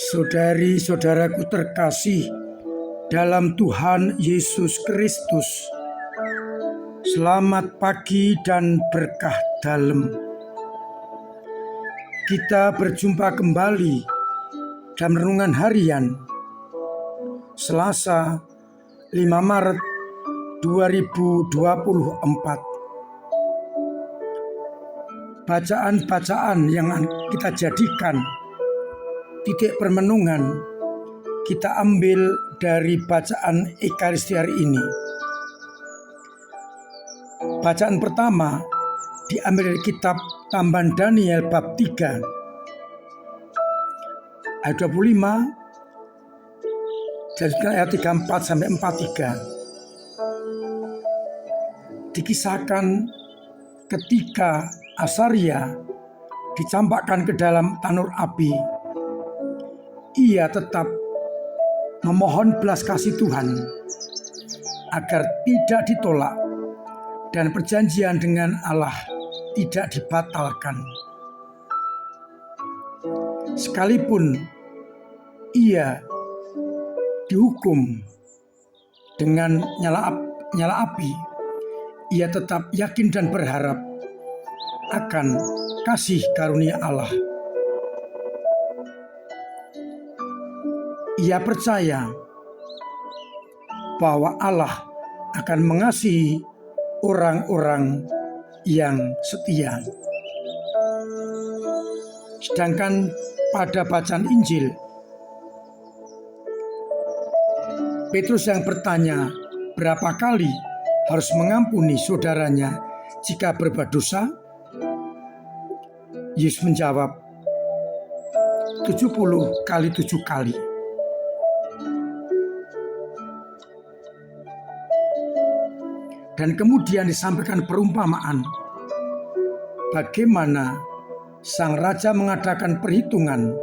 Saudari-saudaraku terkasih dalam Tuhan Yesus Kristus, selamat pagi dan berkah dalam. Kita berjumpa kembali dalam renungan harian Selasa 5 Maret 2024. Bacaan-bacaan yang kita jadikan titik permenungan kita ambil dari bacaan Ekaristi hari ini. Bacaan pertama diambil dari kitab Tambahan Daniel bab 3 ayat 25 dan ayat 34 sampai 43. Dikisahkan ketika Asaria dicampakkan ke dalam tanur api, ia tetap memohon belas kasih Tuhan agar tidak ditolak dan perjanjian dengan Allah tidak dibatalkan. Sekalipun ia dihukum dengan nyala api, ia tetap yakin dan berharap akan kasih karunia Allah. Ia percaya bahwa Allah akan mengasihi orang-orang yang setia. Sedangkan pada bacaan Injil, Petrus yang bertanya berapa kali harus mengampuni saudaranya jika berbuat dosa, Yesus menjawab 70 kali 7 kali. Dan kemudian disampaikan perumpamaan bagaimana sang raja mengadakan perhitungan,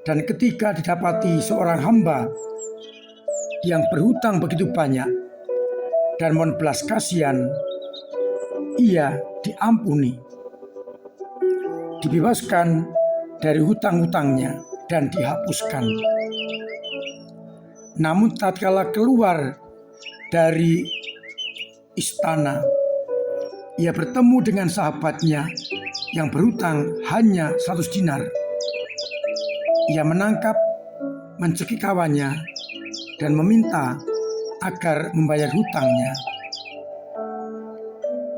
dan ketika didapati seorang hamba yang berhutang begitu banyak dan mohon belas kasihan, ia diampuni, dibebaskan dari hutang-hutangnya dan dihapuskan. Namun tatkala keluar dari istana, ia bertemu dengan sahabatnya yang berhutang hanya 100 dinar. Ia menangkap, mencekik kawannya, dan meminta agar membayar hutangnya.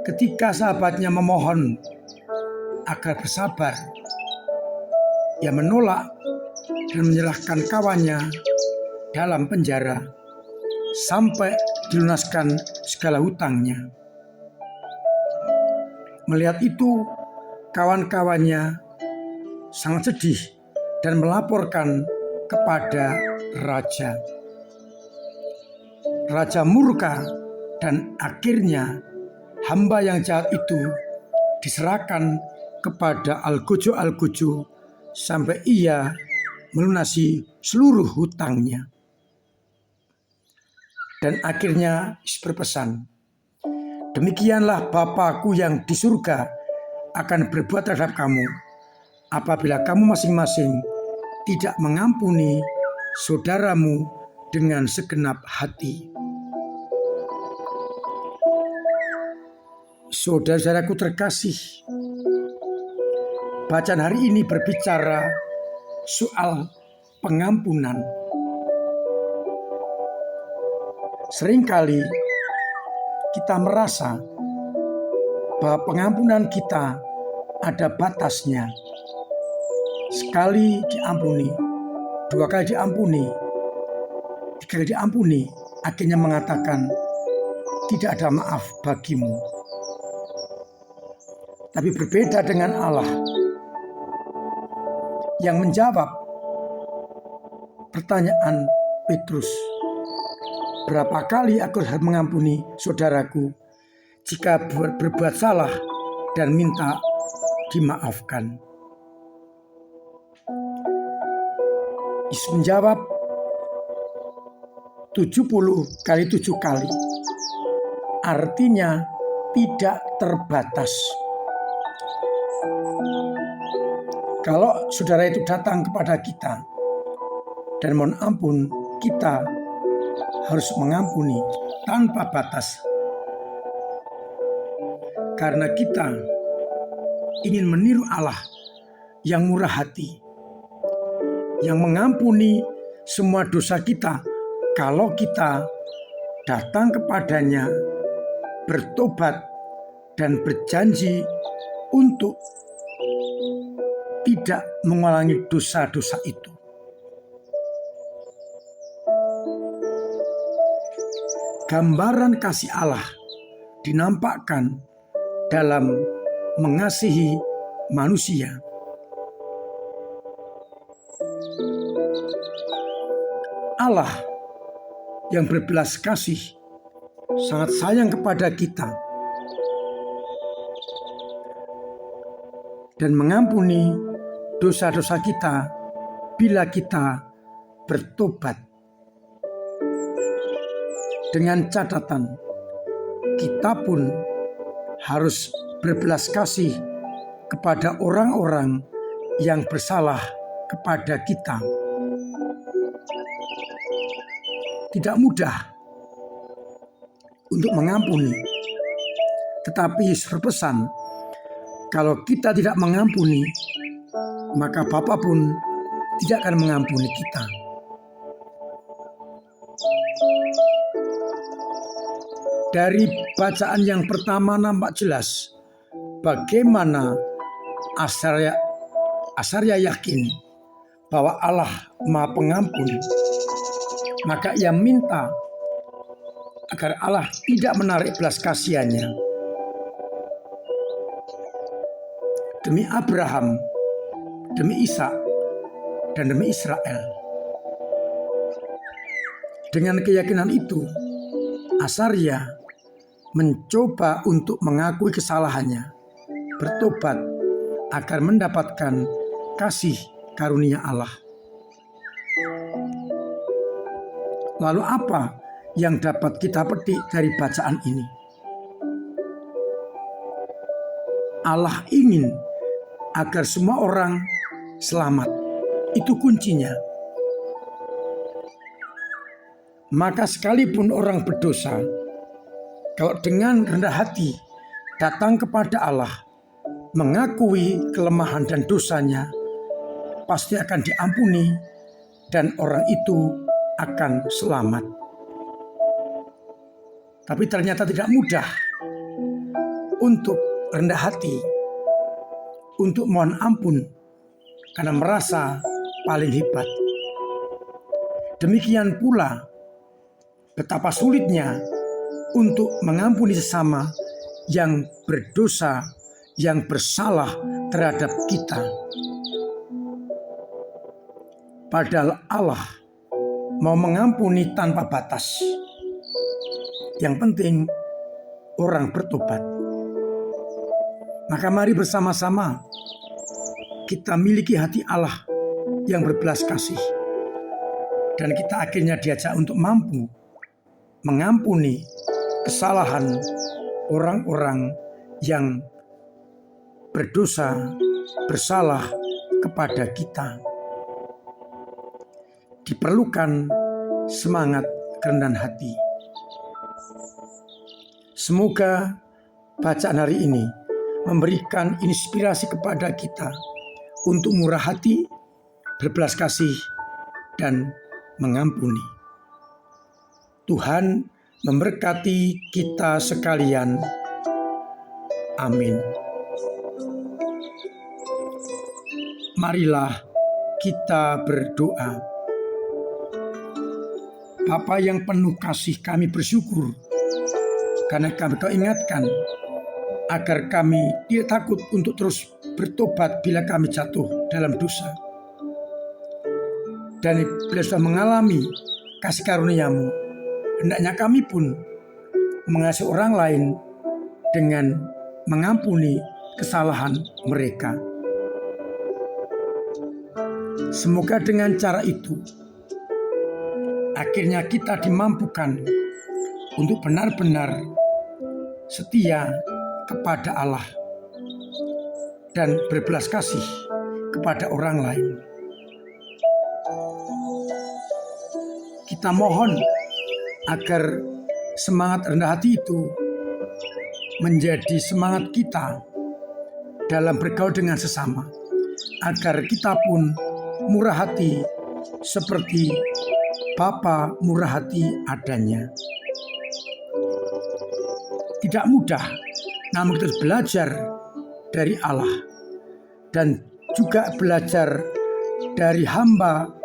Ketika sahabatnya memohon agar bersabar, ia menolak dan menyerahkan kawannya dalam penjara sampai dilunaskan segala hutangnya. Melihat itu, kawan-kawannya sangat sedih dan melaporkan kepada raja. Raja murka dan akhirnya hamba yang jahat itu diserahkan kepada algojo sampai ia melunasi seluruh hutangnya. Dan akhirnya berpesan, demikianlah Bapa-Ku yang di surga akan berbuat terhadap kamu apabila kamu masing-masing tidak mengampuni saudaramu dengan segenap hati. Saudara-saudaraku terkasih, bacaan hari ini berbicara soal pengampunan. Seringkali kita merasa bahwa pengampunan kita ada batasnya. Sekali diampuni, 2 kali diampuni, 3 kali diampuni, akhirnya mengatakan tidak ada maaf bagimu. Tapi berbeda dengan Allah yang menjawab pertanyaan Petrus, berapa kali aku harus mengampuni saudaraku jika berbuat salah dan minta dimaafkan? Yesus menjawab 70 kali 7 kali. Artinya tidak terbatas. Kalau saudara itu datang kepada kita dan mohon ampun, kita harus mengampuni tanpa batas. Karena kita ingin meniru Allah yang murah hati, yang mengampuni semua dosa kita kalau kita datang kepadanya, bertobat dan berjanji untuk tidak mengulangi dosa-dosa itu. Gambaran kasih Allah dinampakkan dalam mengasihi manusia. Allah yang berbelas kasih sangat sayang kepada kita dan mengampuni dosa-dosa kita bila kita bertobat. Dengan catatan, kita pun harus berbelas kasih kepada orang-orang yang bersalah kepada kita. Tidak mudah untuk mengampuni, tetapi Yesus berpesan, kalau kita tidak mengampuni, maka Bapa pun tidak akan mengampuni kita. Dari bacaan yang pertama nampak jelas bagaimana Asaria yakin bahwa Allah Maha Pengampun. Maka ia minta agar Allah tidak menarik belas kasihannya. Demi Abraham, demi Ishak, dan demi Israel. Dengan keyakinan itu, Asaria mencoba untuk mengakui kesalahannya, bertobat agar mendapatkan kasih karunia Allah. Lalu apa yang dapat kita petik dari bacaan ini? Allah ingin agar semua orang selamat. Itu kuncinya. Maka sekalipun orang berdosa, kalau dengan rendah hati datang kepada Allah, mengakui kelemahan dan dosanya, pasti akan diampuni dan orang itu akan selamat. Tapi ternyata tidak mudah untuk rendah hati, untuk mohon ampun karena merasa paling hebat. Demikian pula betapa sulitnya untuk mengampuni sesama yang berdosa, yang bersalah terhadap kita. Padahal Allah mau mengampuni tanpa batas. Yang penting orang bertobat. Maka mari bersama-sama kita miliki hati Allah yang berbelas kasih. Dan kita akhirnya diajak untuk mampu mengampuni kesalahan orang-orang yang berdosa, bersalah kepada kita. Diperlukan semangat kerendahan hati. Semoga bacaan hari ini memberikan inspirasi kepada kita untuk murah hati, berbelas kasih, dan mengampuni. Tuhan memberkati kita sekalian. Amin. Marilah kita berdoa. Bapa yang penuh kasih, kami bersyukur karena Kau ingatkan agar kami tidak takut untuk terus bertobat bila kami jatuh dalam dosa. Dan bila sudah mengalami kasih karunia-Mu, hendaknya kami pun mengasihi orang lain dengan mengampuni kesalahan mereka. Semoga dengan cara itu akhirnya kita dimampukan untuk benar-benar setia kepada Allah dan berbelas kasih kepada orang lain. kita mohon agar semangat rendah hati itu menjadi semangat kita dalam bergaul dengan sesama, agar kita pun murah hati seperti Bapa murah hati adanya. Tidak mudah, namun kita harus belajar dari Allah dan juga belajar dari hamba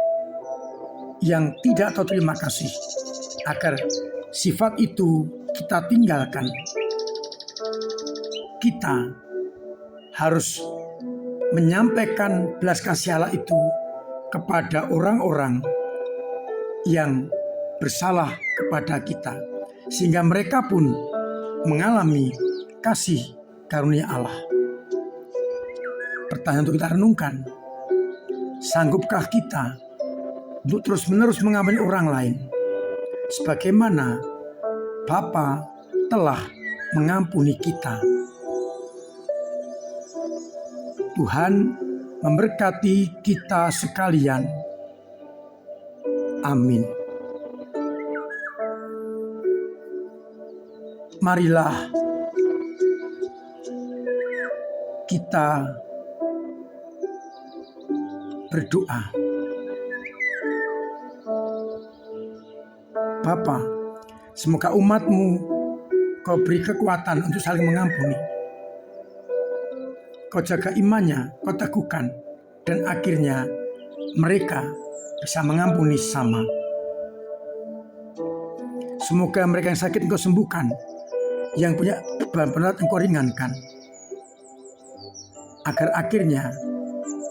yang tidak tahu terima kasih, agar sifat itu kita tinggalkan. Kita harus menyampaikan belas kasih Allah itu kepada orang-orang yang bersalah kepada kita, sehingga mereka pun mengalami kasih karunia Allah. Pertanyaan untuk kita renungkan, sanggupkah kita untuk terus-menerus mengampuni orang lain sebagaimana Bapa telah mengampuni kita? Tuhan memberkati kita sekalian. Amin. Marilah kita berdoa. Bapa, semoga umat-Mu Kau beri kekuatan untuk saling mengampuni. Kau jaga imannya, Kau teguhkan, dan akhirnya mereka bisa mengampuni sesama. Semoga mereka yang sakit Engkau sembuhkan, yang punya beban berat Engkau ringankan, agar akhirnya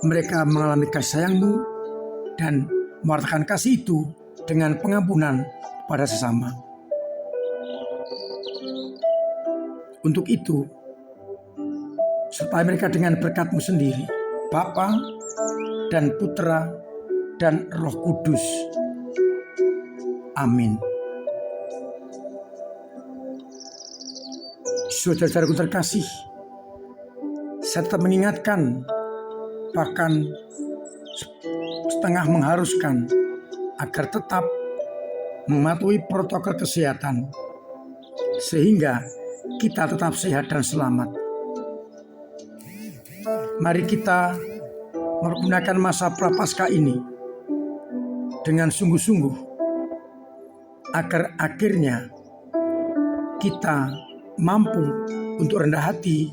mereka mengalami kasih sayang-Mu dan mewartakan kasih itu dengan pengampunan pada sesama. Untuk itu, sertai mereka dengan berkat-Mu sendiri, Bapa dan Putra dan Roh Kudus. Amin. Saudara-saudaraku terkasih, saya tetap mengingatkan, bahkan setengah mengharuskan, agar tetap mematuhi protokol kesehatan, sehingga kita tetap sehat dan selamat. Mari kita menggunakan masa Prapaskah ini dengan sungguh-sungguh, agar akhirnya kita mampu untuk rendah hati,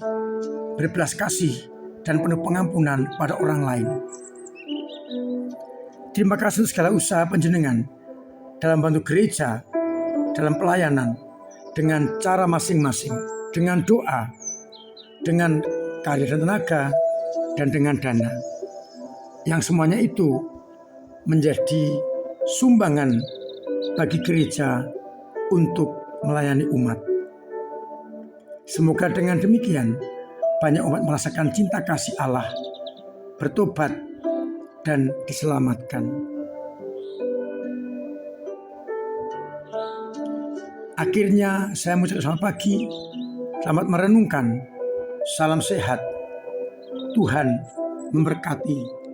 berbelas kasih, dan penuh pengampunan pada orang lain. Terima kasih untuk segala usaha panjenengan dalam bantu gereja, dalam pelayanan, dengan cara masing-masing, dengan doa, dengan karya dan tenaga, dan dengan dana. Yang semuanya itu menjadi sumbangan bagi gereja untuk melayani umat. Semoga dengan demikian banyak umat merasakan cinta kasih Allah, bertobat, dan diselamatkan. Akhirnya saya mengucapkan selamat pagi, selamat merenungkan, salam sehat, Tuhan memberkati.